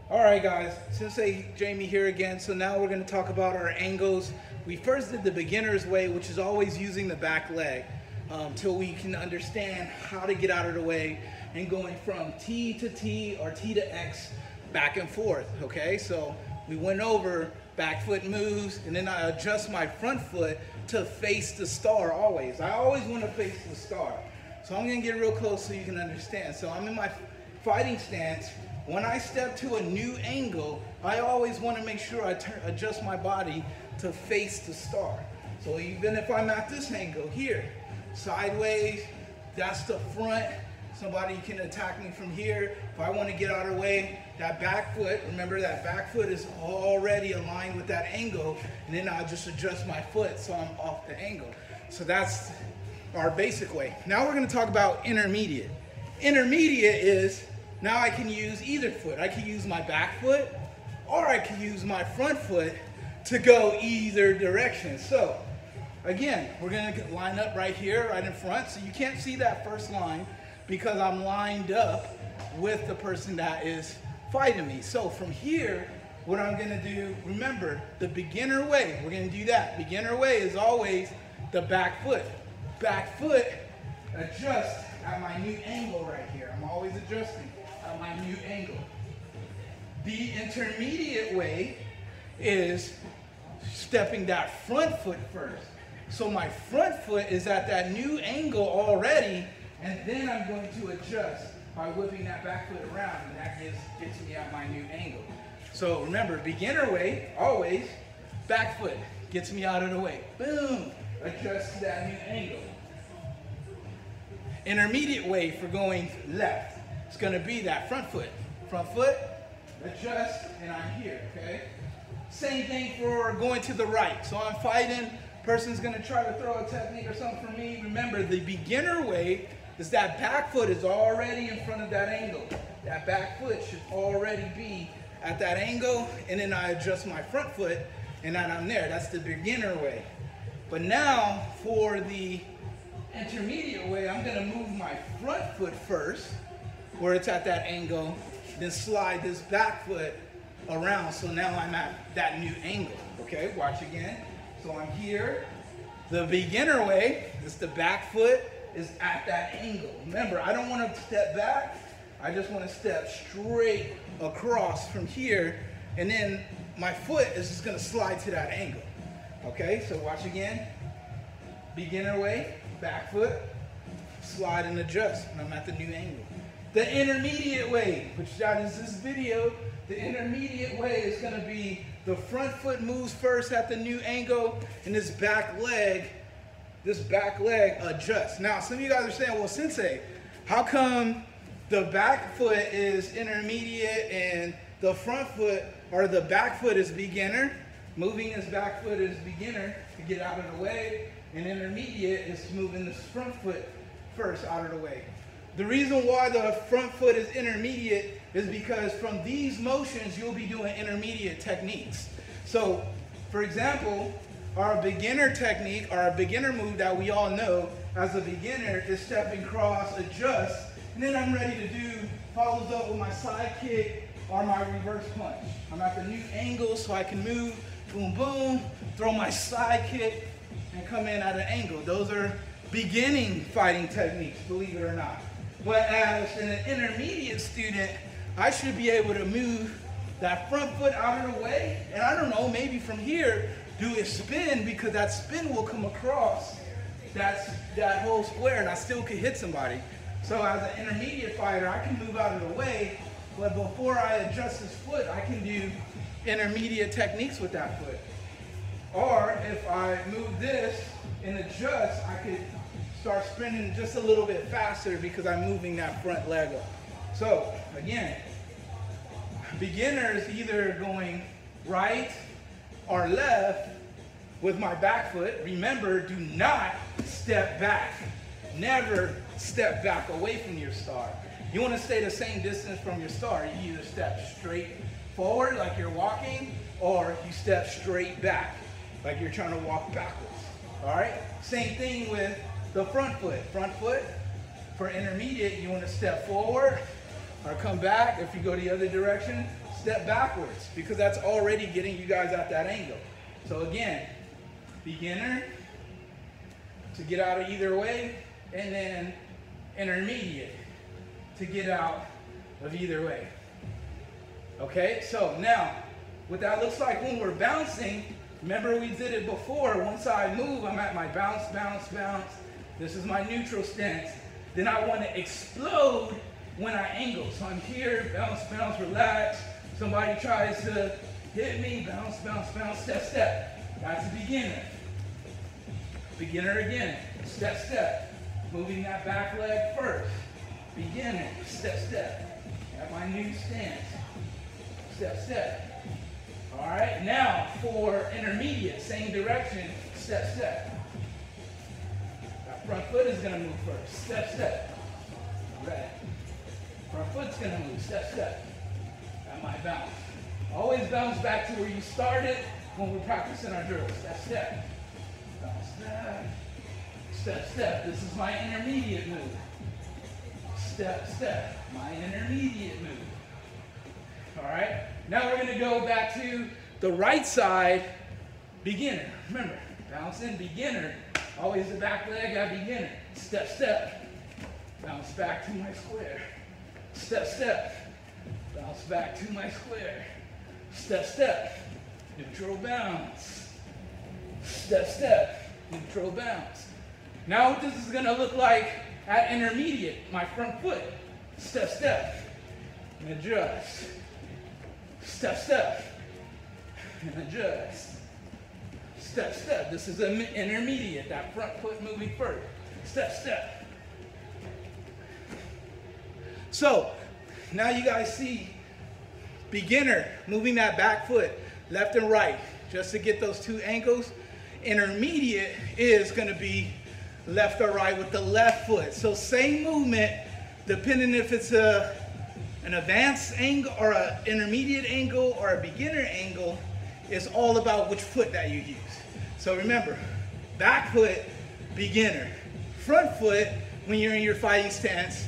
All right, guys, Sensei Jamie here again. So now we're going to talk about our angles. We first did the beginner's way, which is always using the back leg till we can understand how to get out of the way and going from T to T or T to X back and forth, okay? So we went over back foot moves, and then I adjust my front foot to face the star always. I always want to face the star. So I'm going to get real close so you can understand. So I'm in my fighting stance. When I step to a new angle, I always want to make sure I adjust my body to face the star. So even if I'm at this angle here, sideways, that's the front. Somebody can attack me from here. If I want to get out of the way, that back foot, remember that back foot is already aligned with that angle, and then I'll just adjust my foot so I'm off the angle. So that's our basic way. Now we're going to talk about intermediate. Intermediate is, now I can use either foot. I can use my back foot or I can use my front foot to go either direction. So again, we're going to line up right here, right in front. So you can't see that first line because I'm lined up with the person that is fighting me. So from here, what I'm going to do, remember the beginner way, we're going to do that. Beginner way is always the back foot. Back foot, adjust at my new angle right here. I'm always adjusting at my new angle. The intermediate way is stepping that front foot first. So my front foot is at that new angle already, and then I'm going to adjust by whipping that back foot around, and that gets me at my new angle. So remember, beginner way, always, back foot, gets me out of the way. Boom, adjust to that new angle. Intermediate way for going left, it's gonna be that front foot. Front foot, adjust, and I'm here, okay? Same thing for going to the right. So I'm fighting, person's gonna try to throw a technique or something for me. Remember, the beginner way is that back foot is already in front of that angle. That back foot should already be at that angle, and then I adjust my front foot, and then I'm there. That's the beginner way. But now, for the intermediate way, I'm gonna move my front foot first, where it's at that angle, then slide this back foot around, so now I'm at that new angle, okay? Watch again. So I'm here. The beginner way is the back foot is at that angle. Remember, I don't want to step back. I just want to step straight across from here, and then my foot is just going to slide to that angle. Okay, so watch again. Beginner way, back foot, slide and adjust, and I'm at the new angle. The intermediate way, which that is this video, the intermediate way is going to be the front foot moves first at the new angle, and this back leg adjusts. Now, some of you guys are saying, well, Sensei, how come the back foot is intermediate and the front foot, or the back foot is beginner? Moving his back foot is beginner to get out of the way, and intermediate is moving this front foot first out of the way. The reason why the front foot is intermediate is because from these motions, you'll be doing intermediate techniques. So, for example, our beginner technique, or our beginner move that we all know as a beginner is stepping cross, adjust, and then I'm ready to do, follows up with my side kick or my reverse punch. I'm at the new angle so I can move, boom, boom, throw my side kick, and come in at an angle. Those are beginning fighting techniques, believe it or not. But as an intermediate student, I should be able to move that front foot out of the way, and I don't know, maybe from here, do a spin, because that spin will come across that whole square, and I still could hit somebody. So as an intermediate fighter, I can move out of the way, but before I adjust this foot, I can do intermediate techniques with that foot. Or if I move this and adjust, I could start spinning just a little bit faster because I'm moving that front leg up. So again, beginner is either going right or left with my back foot. Remember, do not step back. Never step back away from your star. You want to stay the same distance from your star. You either step straight forward like you're walking, or you step straight back like you're trying to walk backwards. All right? Same thing with the front foot. Front foot, for intermediate, you want to step forward or come back. If you go the other direction, step backwards, because that's already getting you guys at that angle. So again, beginner to get out of either way, and then intermediate to get out of either way. Okay, so now what that looks like when we're bouncing, remember we did it before. Once I move, I'm at my bounce, bounce, bounce. This is my neutral stance. Then I want to explode when I angle. So I'm here, bounce, bounce, relax. Somebody tries to hit me, bounce, bounce, bounce, step, step. That's a beginner. Beginner again, step, step. Moving that back leg first. Beginner, step, step. At my new stance. Step, step. All right, now for intermediate, same direction, step, step. That front foot is gonna move first, step, step. Right. Front foot's gonna move, step, step. At my bounce. Always bounce back to where you started when we're practicing our drills. Step, step. Bounce back. Step, step. This is my intermediate move. Step, step. My intermediate move. All right. Now we're going to go back to the right side, beginner. Remember, bounce in, beginner. Always the back leg at beginner. Step, step. Bounce back to my square. Step, step. Bounce back to my square. Step, step. Neutral bounce. Step, step. Neutral bounce. Now what this is going to look like at intermediate, my front foot. Step, step. And adjust. Step, step. And adjust. Step, step. This is an intermediate, that front foot moving first. Step, step. So, now you guys see beginner moving that back foot left and right just to get those two ankles. Intermediate is going to be left or right with the left foot. So same movement, depending if it's an advanced angle or an intermediate angle or a beginner angle, is all about which foot that you use. So remember, back foot, beginner. Front foot, when you're in your fighting stance,